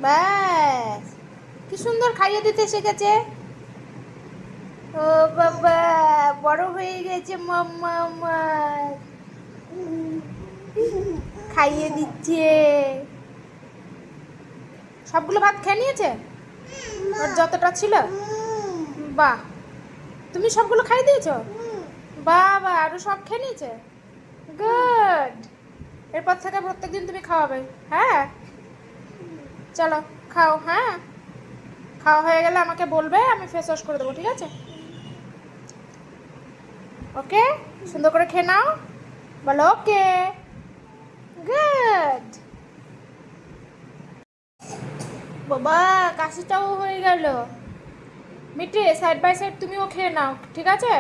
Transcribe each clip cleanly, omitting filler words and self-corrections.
ব্যাস, কি সুন্দর খাইয়ে দিতে শিখেছে। ও বাবা, বড় হয়ে গেছে মাম্মা আমার, খাইয়ে দিচ্ছে। সবগুলো ভাত খেয়ে নিয়েছে ওর যতটা ছিল? বাহ, তুমি সবগুলো খাইয়ে দিয়েছো? বাবা, আরো সব খেয়ে নিয়েছে। গুড। এরপর থেকে প্রত্যেকদিন তুমি খাওয়াবে। হ্যাঁ, চলো খাও। হ্যাঁ, খাওয়া হয়ে গেলে আমাকে বলবে, আমি ফেস ওয়াশ করে দেবো, ঠিক আছে? ওকে, সুন্দর করে খেয়ে নাও, বলো ওকে। গুড। বাবা, কাশিটাও হয়ে গেল। মিটে, সাইড বাই সাইড তুমিও খেয়ে নাও, ঠিক আছে?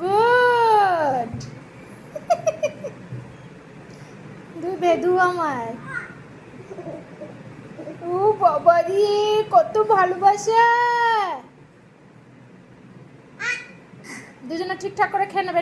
গুড। দুই বেদু আমার। ও বাবা রে, কত ভালোবাসা। দুজনে ঠিকঠাক করে খেয়ে নেবে।